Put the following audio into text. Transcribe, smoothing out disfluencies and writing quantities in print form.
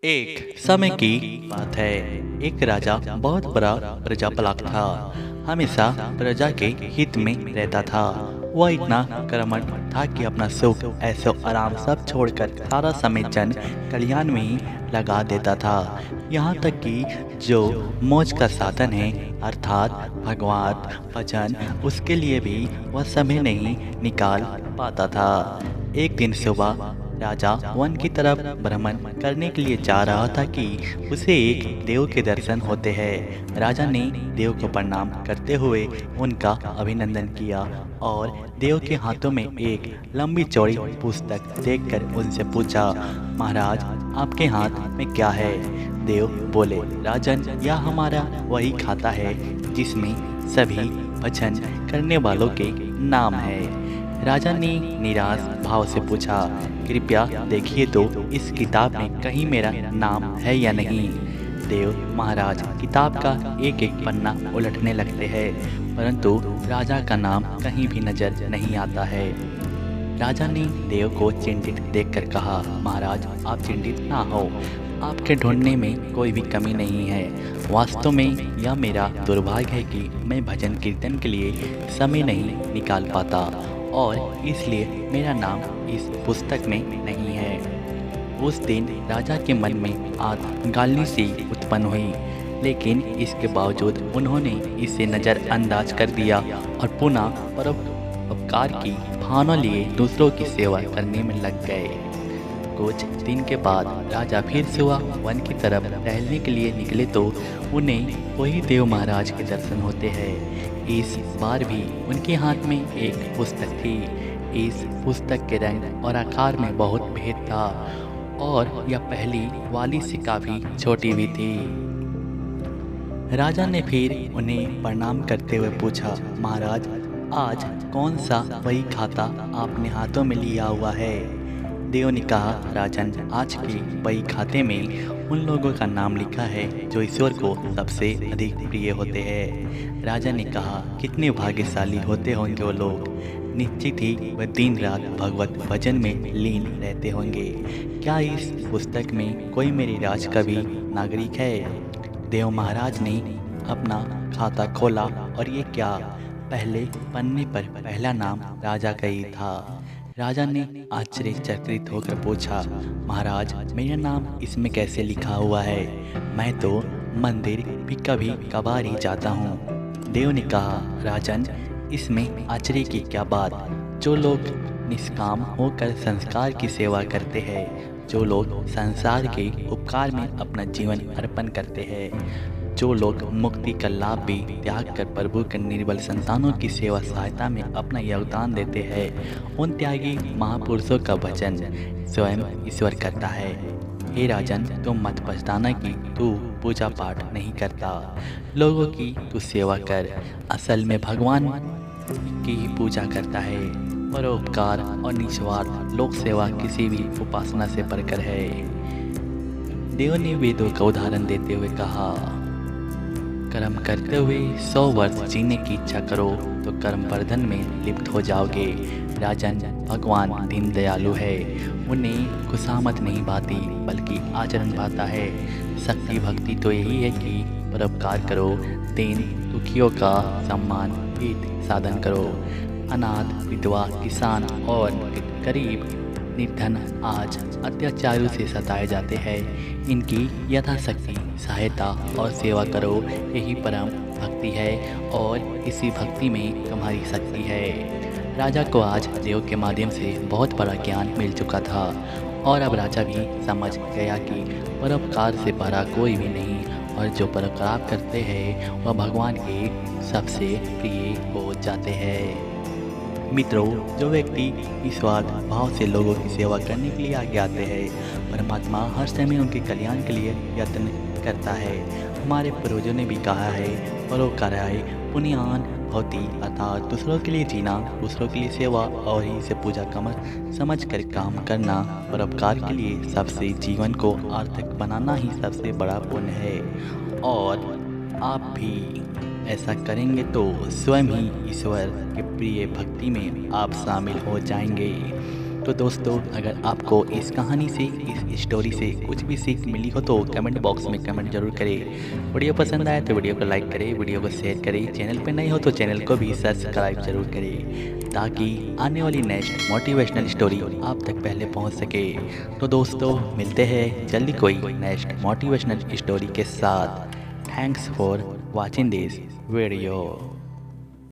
एक समय की बात है। एक राजा बहुत बड़ा प्रजापालक था। हमेशा प्रजा के हित में रहता था। वह इतना कर्मठ था कि अपना सुख ऐशो आराम सब छोड़कर सारा समय जन कल्याण में ही लगा देता था। यहाँ तक कि जो मौज का साधन है अर्थात भगवान भजन, उसके लिए भी वह समय नहीं निकाल पाता था। एक दिन सुबह राजा वन की तरफ भ्रमण करने के लिए जा रहा था कि उसे एक देव के दर्शन होते हैं। राजा ने देव को प्रणाम करते हुए उनका अभिनंदन किया और देव के हाथों में एक लंबी चौड़ी पुस्तक देखकर उनसे पूछा, महाराज आपके हाथ में क्या है? देव बोले, राजन यह हमारा वही खाता है जिसमें सभी भजन करने वालों के नाम है। राजा ने निराश भाव से पूछा, कृपया देखिए तो इस किताब में कहीं मेरा नाम है या नहीं? देव महाराज किताब का एक एक पन्ना उलटने लगते हैं, परंतु राजा का नाम कहीं भी नजर नहीं आता है। राजा ने देव को चिंतित देखकर कहा, महाराज आप चिंतित ना हो, आपके ढूंढने में कोई भी कमी नहीं है। वास्तव में यह मेरा दुर्भाग्य है कि मैं भजन कीर्तन के लिए समय नहीं निकाल पाता और इसलिए मेरा नाम इस पुस्तक में नहीं है। उस दिन राजा के मन में आत्मगाली सी उत्पन्न हुई, लेकिन इसके बावजूद उन्होंने इसे नज़रअंदाज कर दिया और पुनः परोपकार की भावना लिए दूसरों की सेवा करने में लग गए। कुछ दिन के बाद राजा फिर सुबह वन की तरफ टहलने के लिए निकले तो उन्हें वही देव महाराज के दर्शन होते हैं। इस बार भी उनके हाथ में एक पुस्तक थी। इस पुस्तक के रंग और आकार में बहुत भेद था और यह पहली वाली से काफ़ी छोटी भी थी। राजा ने फिर उन्हें प्रणाम करते हुए पूछा, महाराज आज कौन सा वही खाता आपने हाथों में लिया हुआ है? देव ने कहा, राजन आज के बही खाते में उन लोगों का नाम लिखा है जो ईश्वर को सबसे अधिक प्रिय होते हैं। राजा ने कहा, कितने भाग्यशाली होते होंगे वो लोग। निश्चित ही वह दिन रात भगवत भजन में लीन रहते होंगे। क्या इस पुस्तक में कोई मेरे राज का भी नागरिक है? देव महाराज ने अपना खाता खोला और ये क्या, पहले पन्ने पर पहला नाम राजा का ही था। राजा ने आश्चर्यचकित होकर पूछा, महाराज मेरा नाम इसमें कैसे लिखा हुआ है? मैं तो मंदिर भी कभी कभार ही जाता हूँ। देव ने कहा, राजन इसमें आश्चर्य की क्या बात। जो लोग निष्काम होकर संस्कार की सेवा करते हैं, जो लोग संसार के उपकार में अपना जीवन अर्पण करते हैं, जो लोग मुक्ति का लाभ भी त्याग कर प्रभु के निर्बल संतानों की सेवा सहायता में अपना योगदान देते हैं, उन त्यागी महापुरुषों का भजन स्वयं ईश्वर करता है। हे राजन तुम मत पछताना कि तू पूजा पाठ नहीं करता, लोगों की तू सेवा कर। असल में भगवान की ही पूजा करता है। परोपकार और निस्वार्थ लोक सेवा किसी भी उपासना से बढ़कर है। देव ने वेदों का उदाहरण देते हुए कहा, कर्म करते हुए 100 वर्ष जीने की इच्छा करो तो कर्म बंधन में लिप्त हो जाओगे। राजन भगवान दीन दयालु है, उन्हें खुशामद नहीं भाती बल्कि आचरण भाता है। शक्ति भक्ति तो यही है कि परोपकार करो, दीन दुखियों का सम्मान हित साधन करो। अनाथ विधवा किसान और गरीब निर्धन आज अत्याचारों से सताए जाते हैं, इनकी यथाशक्ति सहायता और सेवा करो। यही परम भक्ति है और इसी भक्ति में तुम्हारी शक्ति है। राजा को आज देव के माध्यम से बहुत बड़ा ज्ञान मिल चुका था और अब राजा भी समझ गया कि परोपकार से बड़ा कोई भी नहीं और जो परोपकार करते हैं वह भगवान के सबसे प्रिय हो जाते हैं। मित्रों, जो व्यक्ति निस्वार्थ भाव से लोगों की सेवा करने के लिए आगे आते हैं, परमात्मा हर समय उनके कल्याण के लिए यत्न करता है। हमारे पूर्वजों ने भी कहा है, परोपकाराय पुण्यान भवति, अर्थात दूसरों के लिए जीना, दूसरों के लिए सेवा और ही से पूजा समझ कर काम करना, परोपकार के लिए सबसे जीवन को सार्थक बनाना ही सबसे बड़ा पुण्य है। और आप भी ऐसा करेंगे तो स्वयं ही ईश्वर के प्रिय भक्ति में आप शामिल हो जाएंगे। तो दोस्तों, अगर आपको इस कहानी से, इस स्टोरी से कुछ भी सीख मिली हो तो कमेंट बॉक्स में कमेंट जरूर करें। वीडियो पसंद आए तो वीडियो को लाइक करें, वीडियो को शेयर करें, चैनल पर नए हो तो चैनल को भी सब्सक्राइब जरूर करें ताकि आने वाली नेक्स्ट मोटिवेशनल स्टोरी आप तक पहले पहुंच सके। तो दोस्तों, मिलते हैं जल्दी कोई नेक्स्ट मोटिवेशनल स्टोरी के साथ। Thanks for watching this video.